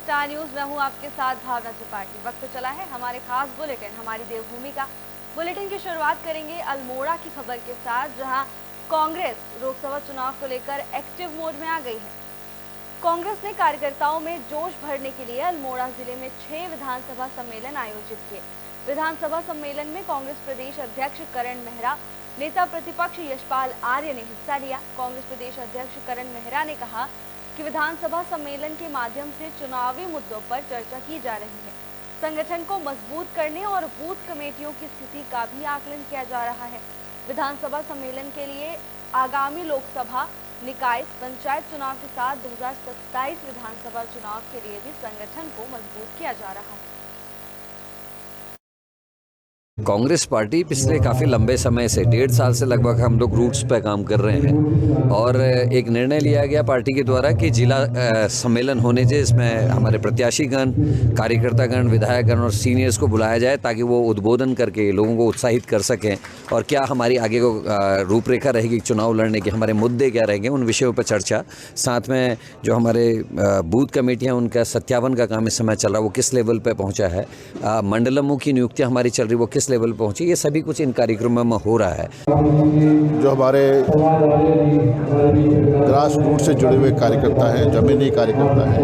Star news में हूँ आपके साथ भावना त्रिपाठी। वक्त चला है हमारे खास बुलेटिन हमारी देवभूमि का। बुलेटिन की शुरुआत करेंगे अल्मोड़ा की खबर के साथ, जहां कांग्रेस लोकसभा चुनाव को लेकर एक्टिव मोड में आ गई है। कांग्रेस ने कार्यकर्ताओं में जोश भरने के लिए अल्मोड़ा जिले में 6 विधानसभा सम्मेलन आयोजित किए। विधानसभा सम्मेलन में कांग्रेस प्रदेश अध्यक्ष करण मेहरा, नेता प्रतिपक्ष यशपाल आर्य ने हिस्सा लिया। कांग्रेस प्रदेश अध्यक्ष करण मेहरा ने कहा कि विधानसभा सम्मेलन के माध्यम से चुनावी मुद्दों पर चर्चा की जा रही है। संगठन को मजबूत करने और बूथ कमेटियों की स्थिति का भी आकलन किया जा रहा है। विधानसभा सम्मेलन के लिए आगामी लोकसभा, निकाय, पंचायत चुनाव के साथ 2027 विधानसभा चुनाव के लिए भी संगठन को मजबूत किया जा रहा है। कांग्रेस पार्टी पिछले काफ़ी लंबे समय से 1.5 साल से लगभग हम लोग रूट्स पे काम कर रहे हैं और एक निर्णय लिया गया पार्टी के द्वारा कि जिला सम्मेलन होने चाहिए, इसमें हमारे प्रत्याशीगण, कार्यकर्तागण, विधायकगण और सीनियर्स को बुलाया जाए ताकि वो उद्बोधन करके लोगों को उत्साहित कर सकें और क्या हमारी आगे को रूपरेखा रहेगी, चुनाव लड़ने के हमारे मुद्दे क्या रहेंगे, उन विषयों पर चर्चा। साथ में जो हमारे बूथ कमेटियाँ, उनका सत्यापन का काम इस समय चल रहा है, वो किस लेवल पर पहुँचा है, मंडलमों की नियुक्तियाँ हमारी चल रही वो किस लेवल पहुंची, ये सभी कुछ इन कार्यक्रमों में हो रहा है। जो हमारे ग्रास रूट से जुड़े हुए कार्यकर्ता हैं, जमीनी कार्यकर्ता हैं,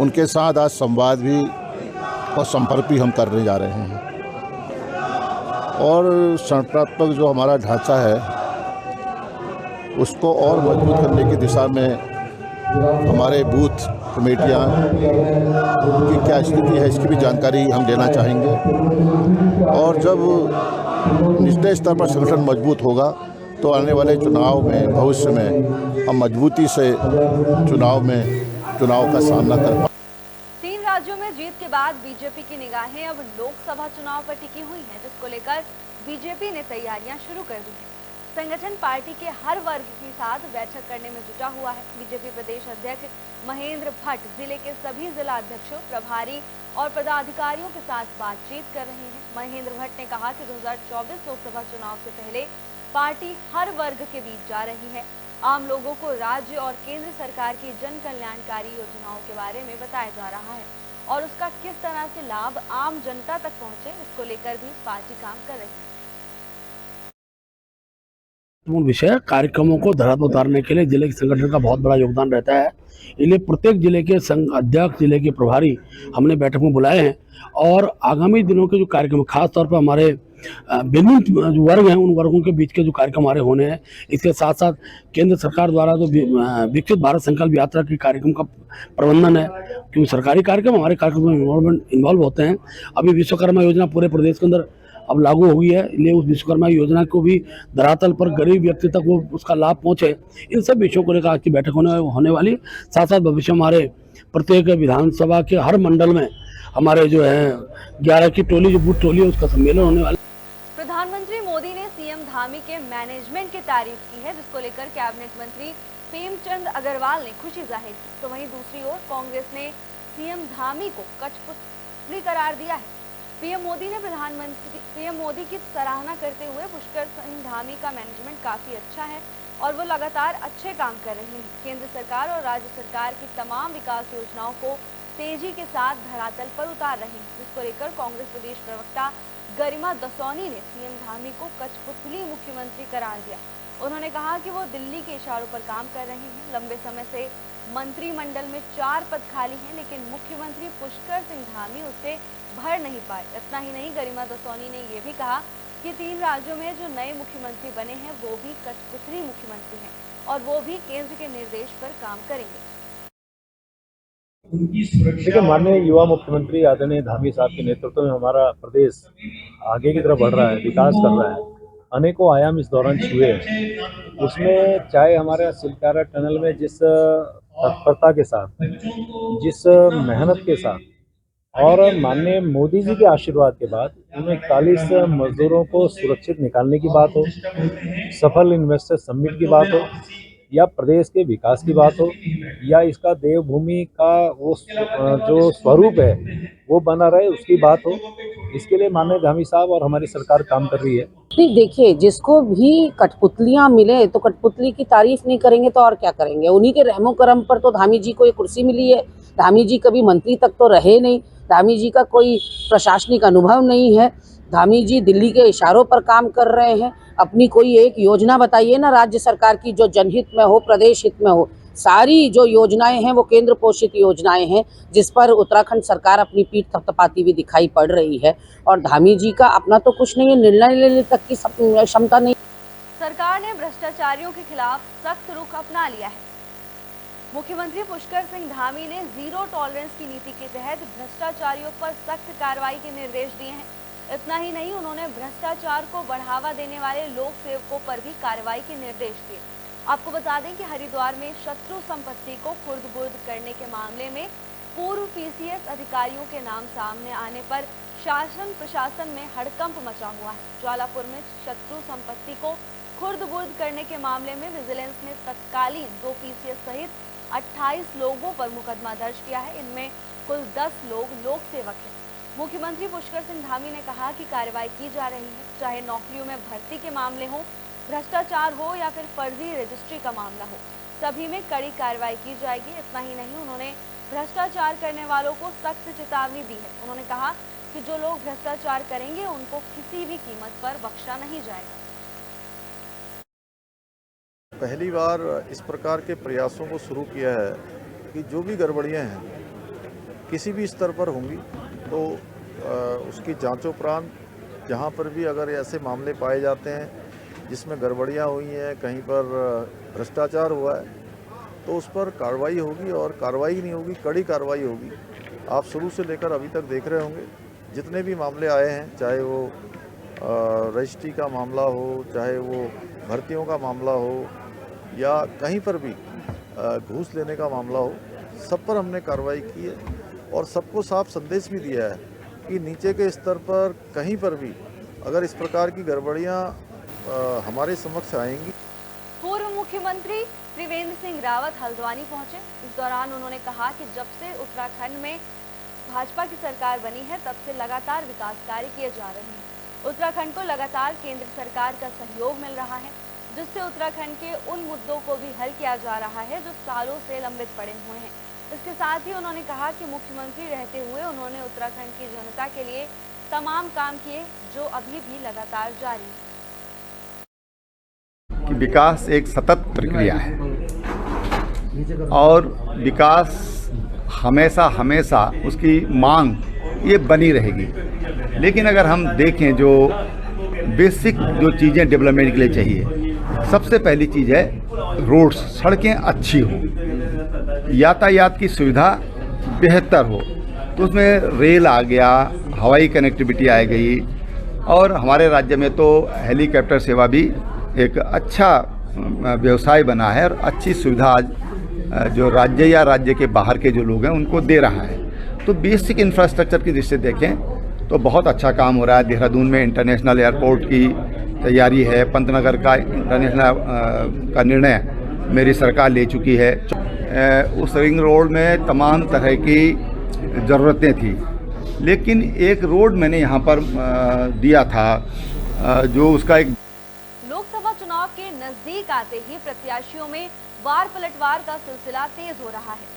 उनके साथ आज संवाद भी और संपर्क भी हम करने जा रहे हैं और संगठनात्मक जो हमारा ढांचा है उसको और मजबूत करने की दिशा में हमारे बूथ कमेटियाँ की क्या स्थिति है इसकी भी जानकारी हम देना चाहेंगे। और जब निचले स्तर पर संगठन मजबूत होगा तो आने वाले चुनाव में, भविष्य में हम मजबूती से चुनाव का सामना कर पाएंगे। 3 राज्यों में जीत के बाद बीजेपी की निगाहें अब लोकसभा चुनाव पर टिकी हुई हैं, जिसको लेकर बीजेपी ने तैयारियां शुरू कर दी हैं। संगठन पार्टी के हर वर्ग के साथ बैठक करने में जुटा हुआ है। बीजेपी प्रदेश अध्यक्ष महेंद्र भट्ट जिले के सभी जिला अध्यक्षों, प्रभारी और पदाधिकारियों के साथ बातचीत कर रहे हैं। महेंद्र भट्ट ने कहा कि 2024 लोकसभा चुनाव से पहले पार्टी हर वर्ग के बीच जा रही है। आम लोगों को राज्य और केंद्र सरकार की जन कल्याणकारी योजनाओं के बारे में बताया जा रहा है और उसका किस तरह से लाभ आम जनता तक पहुंचे, इसको लेकर भी पार्टी काम कर रही है। विषय कार्यक्रमों को धरातल उतारने के लिए जिले के संगठन का बहुत बड़ा योगदान रहता है। इसलिए प्रत्येक जिले के संघ अध्यक्ष, जिले के प्रभारी हमने बैठक में बुलाए हैं और आगामी दिनों के जो कार्यक्रम, खास तौर पर हमारे विभिन्न जो वर्ग हैं उन वर्गों के बीच के जो कार्यक्रम हमारे होने हैं, इसके साथ साथ केंद्र सरकार द्वारा जो विकसित भारत संकल्प यात्रा के कार्यक्रम का प्रबंधन है, क्योंकि सरकारी कार्यक्रम हमारे कार्यक्रम में इन्वॉल्व होते हैं। अभी विश्वकर्मा योजना पूरे प्रदेश के अंदर अब लागू हो गई है, इसलिए उस विश्वकर्मा योजना को भी धरातल पर गरीब व्यक्ति तक वो उसका लाभ पहुंचे, इन सब विषयों को लेकर आज की बैठक होने वाली। साथ साथ भविष्य हमारे प्रत्येक विधानसभा के हर मंडल में हमारे जो है 11 की टोली, जो बूथ टोली है, उसका सम्मेलन होने वाला। प्रधानमंत्री मोदी ने सीएम धामी के मैनेजमेंट की तारीफ की है, जिसको लेकर कैबिनेट मंत्री प्रेमचंद अग्रवाल ने खुशी जाहिर की। तो वहीं दूसरी ओर कांग्रेस ने सीएम धामी को कठपुतली करार दिया है। पीएम मोदी की सराहना करते हुए पुष्कर सिंह धामी का मैनेजमेंट काफी अच्छा है और वो लगातार अच्छे काम कर रहे हैं। केंद्र सरकार और राज्य सरकार की तमाम विकास योजनाओं को तेजी के साथ धरातल पर उतार रहे हैं, जिसको लेकर कांग्रेस प्रदेश प्रवक्ता गरिमा दसौनी ने सीएम धामी को कठपुतली मुख्यमंत्री करार दिया। उन्होंने कहा कि वो दिल्ली के इशारों पर काम कर रहे हैं। लंबे समय से मंत्रिमंडल में 4 पद खाली हैं, लेकिन मुख्यमंत्री पुष्कर सिंह धामी उससे भर नहीं पाए। इतना ही नहीं, गरिमा दसौनी ने ये भी कहा कि 3 राज्यों में जो नए मुख्यमंत्री बने हैं वो भी कठपुतली मुख्यमंत्री हैं और वो भी केंद्र के निर्देश पर काम करेंगे। देखिए, माननीय युवा मुख्यमंत्री आदरणीय धामी साहब के नेतृत्व में हमारा प्रदेश आगे की तरफ बढ़ रहा है, विकास कर रहा है। अनेकों आयाम इस दौरान छुए हैं। उसमें चाहे हमारे सिलकारा टनल में जिस तत्परता के साथ, जिस मेहनत के साथ और माननीय मोदी जी के आशीर्वाद के बाद 41 मजदूरों को सुरक्षित निकालने की बात हो, सफल इन्वेस्टर समिट की बात हो, या प्रदेश के विकास की बात हो या इसका देवभूमि का वो जो स्वरूप है वो बना रहे उसकी बात हो, इसके लिए माननीय धामी साहब और हमारी सरकार काम कर रही है। नहीं देखिए, जिसको भी कठपुतलियां मिले तो कठपुतली की तारीफ नहीं करेंगे तो और क्या करेंगे। उन्हीं के रहमो करम पर तो धामी जी को ये कुर्सी मिली है। धामी जी कभी मंत्री तक तो रहे नहीं, धामी जी का कोई प्रशासनिक अनुभव नहीं है। धामी जी दिल्ली के इशारों पर काम कर रहे हैं। अपनी कोई एक योजना बताइए ना राज्य सरकार की जो जनहित में हो, प्रदेश हित में हो। सारी जो योजनाएं हैं वो केंद्र पोषित योजनाएं हैं जिस पर उत्तराखंड सरकार अपनी पीठ थपथपाती हुई दिखाई पड़ रही है। और धामी जी का अपना तो कुछ नहीं है, निर्णय लेने तक की क्षमता नहीं। सरकार ने भ्रष्टाचारियों के खिलाफ सख्त रुख अपना लिया है। मुख्यमंत्री पुष्कर सिंह धामी ने जीरो टॉलरेंस की नीति के तहत भ्रष्टाचारियों पर सख्त कार्रवाई के निर्देश दिए हैं। इतना ही नहीं, उन्होंने भ्रष्टाचार को बढ़ावा देने वाले लोक सेवकों पर भी कार्रवाई के निर्देश दिए। आपको बता दें कि हरिद्वार में शत्रु संपत्ति को खुर्द-बुर्द करने के मामले में पूर्व पीसीएस अधिकारियों के नाम सामने आने पर शासन प्रशासन में हड़कंप मचा हुआ है। ज्वालापुर में शत्रु संपत्ति को खुर्द-बुर्द करने के मामले में विजिलेंस ने तत्कालीन 2 पीसीएस सहित 28 लोगों पर मुकदमा दर्ज किया है। इनमें कुल 10 लोग लोक सेवक हैं। मुख्यमंत्री पुष्कर सिंह धामी ने कहा कि कार्रवाई की जा रही है, चाहे नौकरियों में भर्ती के मामले हो, भ्रष्टाचार हो या फिर फर्जी रजिस्ट्री का मामला हो, सभी में कड़ी कार्रवाई की जाएगी। इतना ही नहीं, उन्होंने भ्रष्टाचार करने वालों को सख्त चेतावनी दी है। उन्होंने कहा कि जो लोग भ्रष्टाचार करेंगे उनको किसी भी कीमत पर बख्शा नहीं जाएगा। पहली बार इस प्रकार के प्रयासों को शुरू किया है कि जो भी गड़बड़ियां हैं किसी भी स्तर पर होंगी तो उसकी जांचोपरांत जहां पर भी अगर ऐसे मामले पाए जाते हैं जिसमें गड़बड़ियां हुई हैं, कहीं पर भ्रष्टाचार हुआ है, तो उस पर कार्रवाई होगी और कार्रवाई नहीं होगी, कड़ी कार्रवाई होगी। आप शुरू से लेकर अभी तक देख रहे होंगे जितने भी मामले आए हैं, चाहे वो रजिस्ट्री का मामला हो, चाहे वो भर्तियों का मामला हो या कहीं पर भी घूस लेने का मामला हो, सब पर हमने कार्रवाई की है और सबको साफ संदेश भी दिया है कि नीचे के स्तर पर कहीं पर भी अगर इस प्रकार की गड़बड़ियां हमारे समक्ष आएंगी। पूर्व मुख्यमंत्री त्रिवेंद्र सिंह रावत हल्द्वानी पहुंचे। इस दौरान उन्होंने कहा कि जब से उत्तराखंड में भाजपा की सरकार बनी है तब से लगातार विकास कार्य किए जा रहे हैं। उत्तराखंड को लगातार केंद्र सरकार का सहयोग मिल रहा है, जिससे उत्तराखंड के उन मुद्दों को भी हल किया जा रहा है जो सालों से लंबित पड़े हुए हैं। इसके साथ ही उन्होंने कहा कि मुख्यमंत्री रहते हुए उन्होंने उत्तराखंड की जनता के लिए तमाम काम किए जो अभी भी लगातार जारी है। विकास एक सतत प्रक्रिया है और विकास हमेशा हमेशा उसकी मांग ये बनी रहेगी। लेकिन अगर हम देखें जो बेसिक जो चीज़ें डेवलपमेंट के लिए चाहिए, सबसे पहली चीज़ है रोड्स, सड़कें अच्छी हों, यातायात की सुविधा बेहतर हो। तो उसमें रेल आ गया, हवाई कनेक्टिविटी आ गई और हमारे राज्य में तो हेलीकॉप्टर सेवा भी एक अच्छा व्यवसाय बना है और अच्छी सुविधा आज जो राज्य या राज्य के बाहर के जो लोग हैं उनको दे रहा है। तो बेसिक इंफ्रास्ट्रक्चर की दृष्टि से देखें तो बहुत अच्छा काम हो रहा है। देहरादून में इंटरनेशनल एयरपोर्ट की तैयारी है, पंतनगर का इंटरनेशनल का निर्णय मेरी सरकार ले चुकी है। उस रिंग रोड में तमाम तरह की ज़रूरतें थी, लेकिन एक रोड मैंने यहाँ पर दिया था जो उसका एक लोकसभा चुनाव के नजदीक आते ही प्रत्याशियों में वार पलटवार का सिलसिला तेज हो रहा है।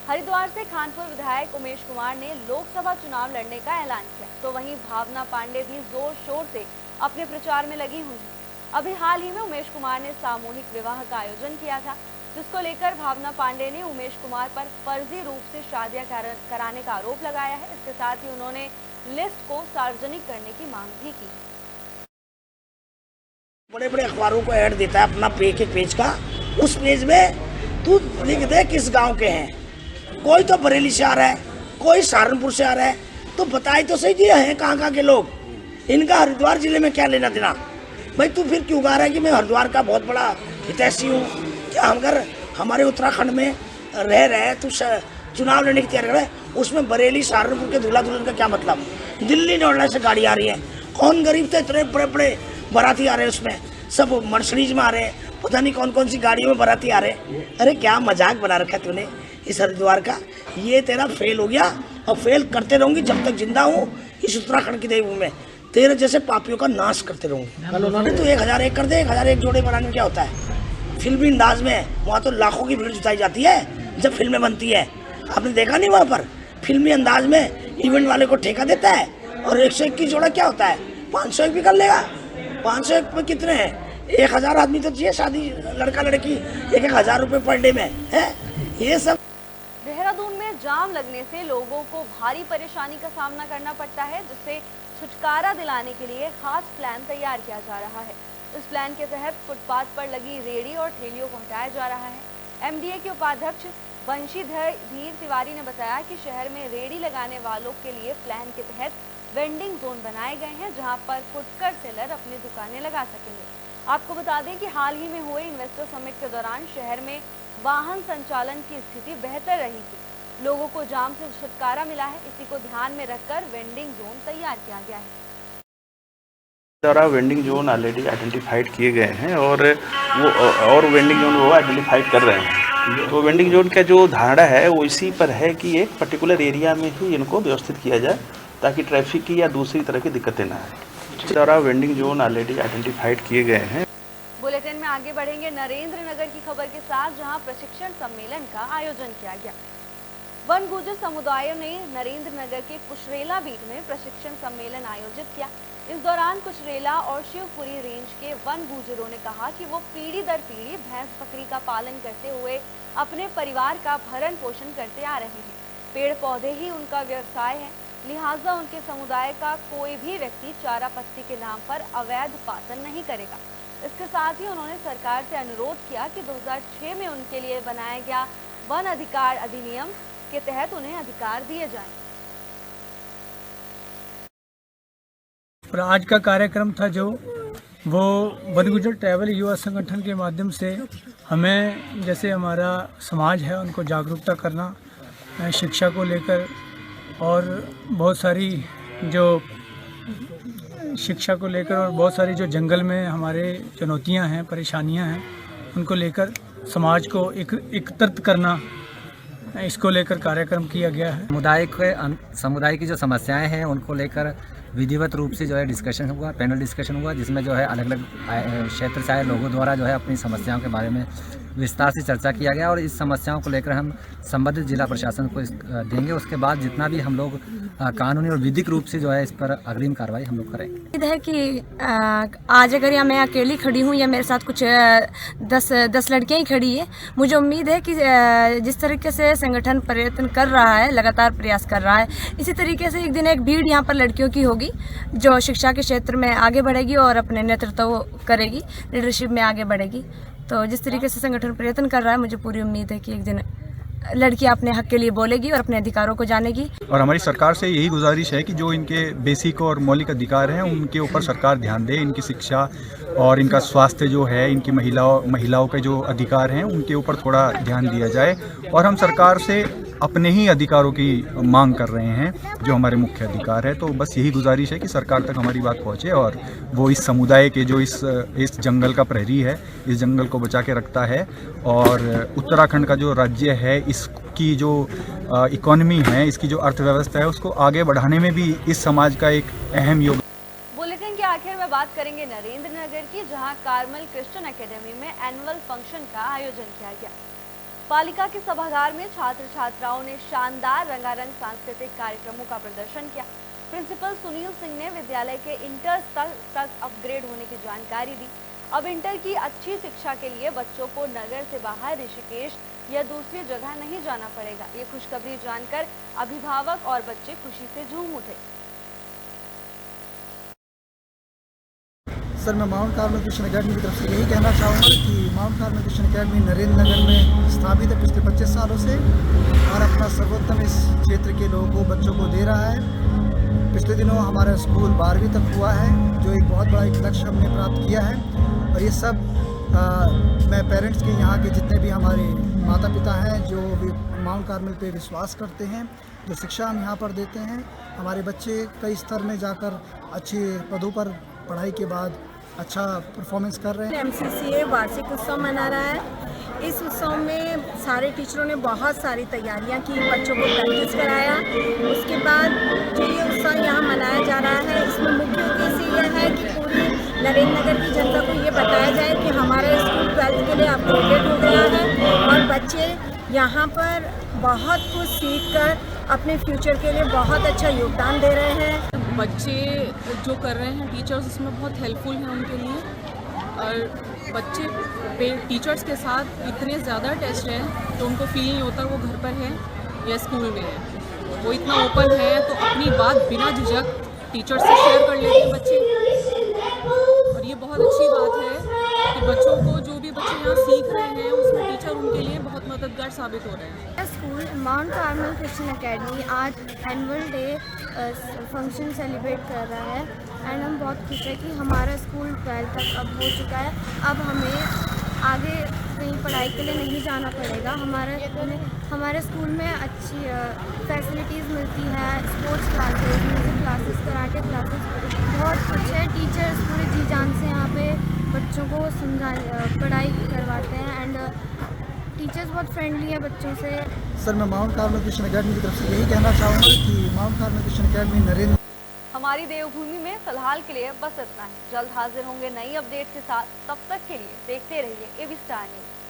हरिद्वार से खानपुर विधायक उमेश कुमार ने लोकसभा चुनाव लड़ने का ऐलान किया, तो वहीं भावना पांडे भी जोर शोर से अपने प्रचार में लगी हुई हैं। अभी हाल ही में उमेश कुमार ने सामूहिक विवाह का आयोजन किया था, जिसको लेकर भावना पांडे ने उमेश कुमार पर फर्जी रूप से शादियां कराने का आरोप लगाया है। इसके साथ ही उन्होंने लिस्ट को सार्वजनिक करने की मांग भी की। बड़े बड़े अखबारों को ऐड देता है अपना पेज का, उस पेज में तू लिख दे किस गांव के हैं। कोई तो बरेली से आ रहा है, कोई सहारनपुर से आ रहा है, तो बताए तो सही दिए हैं कहाँ के लोग। इनका हरिद्वार जिले में क्या लेना देना भाई। तू फिर क्यों गा रहा है कि मैं हरिद्वार का बहुत बड़ा हितैषी हूँ। क्या अगर हमारे उत्तराखंड में रह रहे तू चुनाव लड़ने की तैयारी कर रहा है, उसमें बरेली सहारनपुर के दूल्हा दुल्हन का क्या मतलब। दिल्ली नोएडा से गाड़ी आ रही है, कौन गरीब थे इतने बड़े बड़े बाराती आ रहे हैं, उसमें सब मर्सिडीज में आ रहे हैं, पता नहीं कौन कौन सी गाड़ियों में बाराती आ रहे। अरे क्या मजाक बना रखा है तूने इस हरिद्वार का। ये तेरा फेल हो गया और फेल करते रहूंगी जब तक जिंदा हूँ इस उत्तराखंड की देवभूमि में। तेरे जैसे पापियों का नाश करते रहूंगी। तो 1001 कर दे। 1001 जोड़े बनाने में क्या होता है। फिल्मी अंदाज में वहाँ तो लाखों की भीड़ जुटाई जाती है जब फिल्में बनती है। आपने देखा नहीं वहाँ पर फिल्मी अंदाज में इवेंट वाले को ठेका देता है और 101 की जोड़ा क्या होता है 501 भी कर लेगा। 501 में कितने हैं 1000 आदमी तो चाहिए शादी लड़का लड़की 1,000 रुपये पर डे में है। ये सब देहरादून में जाम लगने से लोगों को भारी परेशानी का सामना करना पड़ता है, जिससे छुटकारा दिलाने के लिए खास प्लान तैयार किया जा रहा है। इस प्लान के तहत फुटपाथ पर लगी रेहड़ी और ठेलियों को हटाया जा रहा है। एमडीए के उपाध्यक्ष बंशीधर धीर तिवारी ने बताया कि शहर में रेहड़ी लगाने वालों के लिए प्लान के तहत वेंडिंग जोन बनाए गए हैं, जहां पर फुटकर सेलर अपनी दुकानें लगा सकेंगे। आपको बता दें कि हाल ही में हुए इन्वेस्टर समिट के दौरान शहर में वाहन संचालन की स्थिति बेहतर रही थी। लोगों को जाम से छुटकारा मिला है। इसी को ध्यान में रखकर वेंडिंग जोन तैयार किया गया है। द्वारा वेंडिंग जोन ऑलरेडी आइडेंटिफाइड किए गए हैं और वेंडिंग जोन वो आइडेंटिफाइड कर रहे हैं। तो वेंडिंग जोन का जो धारणा है वो इसी पर है कि एक पर्टिकुलर एरिया में ही इनको व्यवस्थित किया जाए ताकि ट्रैफिक की या दूसरी तरह की दिक्कतें ना आए। द्वारा वेंडिंग जोन ऑलरेडी आइडेंटिफाइड किए गए हैं। बुलेटिन में आगे बढ़ेंगे नरेंद्र नगर की खबर के साथ, जहां प्रशिक्षण सम्मेलन का आयोजन किया गया। वन गुर्जर समुदायों ने नरेंद्र नगर के कुशरेला बीट में प्रशिक्षण सम्मेलन आयोजित किया। इस दौरान कुशरेला और शिवपुरी रेंज के वन गुर्जरों ने कहा कि वो पीढ़ी दर पीढ़ी भैंस बकरी का पालन करते हुए अपने परिवार का भरण पोषण करते आ रहे हैं। पेड़ पौधे ही उनका व्यवसाय है, लिहाजा उनके समुदाय का कोई भी व्यक्ति चारा पत्ती के नाम पर अवैध पालन नहीं करेगा। इसके साथ ही उन्होंने सरकार से अनुरोध किया कि 2006 में उनके लिए बनाया गया वन अधिकार अधिनियम के तहत उन्हें अधिकार दिए जाएं। और आज का कार्यक्रम था जो वो वन गुर्जर ट्रैवल युवा संगठन के माध्यम से हमें जैसे हमारा समाज है उनको जागरूकता करना शिक्षा को लेकर और बहुत सारी जो शिक्षा को लेकर और बहुत सारी जो जंगल में हमारे चुनौतियां हैं परेशानियां हैं उनको लेकर समाज को एकत्रित करना, इसको लेकर कार्यक्रम किया गया है। समुदाय की जो समस्याएं हैं उनको लेकर विधिवत रूप से जो है डिस्कशन हुआ, पैनल डिस्कशन हुआ, जिसमें जो है अलग अलग क्षेत्र से आए लोगों द्वारा जो है अपनी समस्याओं के बारे में विस्तार से चर्चा किया गया और इस समस्याओं को लेकर हम संबंधित जिला प्रशासन को देंगे। उसके बाद जितना भी हम लोग कानूनी और विधिक रूप से जो है इस पर अग्रिम कार्रवाई हम लोग करेंगे। उम्मीद है कि आज अगर या मैं अकेली खड़ी हूँ या मेरे साथ कुछ 10 लड़कियाँ ही खड़ी है, मुझे उम्मीद है कि जिस तरीके से संगठन प्रयत्न कर रहा है, लगातार प्रयास कर रहा है, इसी तरीके से एक दिन एक भीड़ यहाँ पर लड़कियों की होगी जो शिक्षा के क्षेत्र में आगे बढ़ेगी और अपने नेतृत्व करेगी, लीडरशिप में आगे बढ़ेगी। तो जिस तरीके से संगठन प्रयत्न कर रहा है, मुझे पूरी उम्मीद है कि एक दिन लड़कियां अपने हक के लिए बोलेगी और अपने अधिकारों को जानेगी। और हमारी सरकार से यही गुजारिश है कि जो इनके बेसिक और मौलिक अधिकार हैं उनके ऊपर सरकार ध्यान दे। इनकी शिक्षा और इनका स्वास्थ्य जो है, इनकी महिलाओं के जो अधिकार हैं उनके ऊपर थोड़ा ध्यान दिया जाए। और हम सरकार से अपने ही अधिकारों की मांग कर रहे हैं जो हमारे मुख्य अधिकार है। तो बस यही गुजारिश है कि सरकार तक हमारी बात पहुंचे और वो इस समुदाय के जो इस जंगल का प्रहरी है, इस जंगल को बचा के रखता है और उत्तराखंड का जो राज्य है इसकी जो इकोनॉमी है, इसकी जो अर्थव्यवस्था है उसको आगे बढ़ाने में भी इस समाज का एक अहम योगदान। बुलेटिन के आखिर में बात करेंगे नरेंद्र नगर की, जहां कार्मल क्रिश्चियन एकेडमी में एनुअल फंक्शन का आयोजन किया गया। पालिका के सभागार में छात्र छात्राओं ने शानदार रंगारंग सांस्कृतिक कार्यक्रमों का प्रदर्शन किया। प्रिंसिपल सुनील सिंह ने विद्यालय के इंटर स्तर तक अपग्रेड होने की जानकारी दी। अब इंटर की अच्छी शिक्षा के लिए बच्चों को नगर से बाहर ऋषिकेश या दूसरी जगह नहीं जाना पड़ेगा। ये खुशखबरी जानकर अभिभावक और बच्चे खुशी से झूम उठे। सर, मैं माउंट कार्मल क्रिश्चियन एकेडमी की तरफ से यही कहना चाहूँगा कि Mount Carmel Christian academy Narendra Nagar में स्थापित है पिछले 25 सालों से और अपना सर्वोत्तम इस क्षेत्र के लोगों को, बच्चों को दे रहा है। पिछले दिनों हमारा स्कूल 12वीं तक हुआ है, जो एक बहुत बड़ा एक लक्ष्य हमने प्राप्त किया है। और ये सब मैं पेरेंट्स के, यहाँ के जितने भी हमारे माता पिता हैं जो भी माउंट कार्मल पे विश्वास करते हैं, जो शिक्षा हम यहाँ पर देते हैं, हमारे बच्चे कई स्तर में जाकर अच्छे पदों पर पढ़ाई के बाद अच्छा परफॉर्मेंस कर रहे हैं। MCCA वार्षिक उत्सव मना रहा है। इस उत्सव में सारे टीचरों ने बहुत सारी तैयारियां की, बच्चों को प्रैक्टिस कराया। उसके बाद जो ये उत्सव यहाँ मनाया जा रहा है, इसमें मुख्य उद्देश्य यह है कि पूरी नरेंद्र नगर की जनता को ये बताया जाए कि हमारा स्कूल 12th के लिए अपग्रेडेड हो गया है और बच्चे यहाँ पर बहुत कुछ सीख कर अपने फ्यूचर के लिए बहुत अच्छा योगदान दे रहे हैं। बच्चे जो कर रहे हैं टीचर्स उसमें बहुत हेल्पफुल हैं उनके लिए, और बच्चे टीचर्स के साथ इतने ज़्यादा अटैच्ड हैं तो उनको फील नहीं होता वो घर पर है या स्कूल में है। वो इतना ओपन है तो अपनी बात बिना झिझक टीचर से शेयर कर लेते हैं बच्चे, और ये बहुत अच्छी बात है कि बच्चों को जो भी बच्चे यहाँ सीख रहे हैं उसमें टीचर उनके लिए बहुत मददगार साबित हो रहे हैं। School mount Carmel Christian academy आज एनुअल डे फंक्शन सेलिब्रेट कर रहा है एंड हम बहुत खुश हैं कि हमारा स्कूल 12th तक अब हो चुका है। अब हमें आगे कहीं पढ़ाई के लिए नहीं जाना पड़ेगा। हमारे स्कूल में अच्छी फैसिलिटीज़ मिलती है, sports classes, music classes, karate classes, बहुत कुछ है। टीचर्स पूरे जी जान से यहाँ पे बच्चों को पढ़ाई करवाते हैं एंड टीचर्स बहुत फ्रेंडली है बच्चों से। सर मैं माउंट कार्मल क्रिश्चियन एकेडमी की तरफ से यही कहना चाहूँगा कि Mount Carmel Christian academy Narendra. हमारी देवभूमि में फिलहाल के लिए बस इतना है। जल्द हाजिर होंगे नई अपडेट के साथ, तब तक के लिए देखते रहिए एबी स्टार न्यूज़।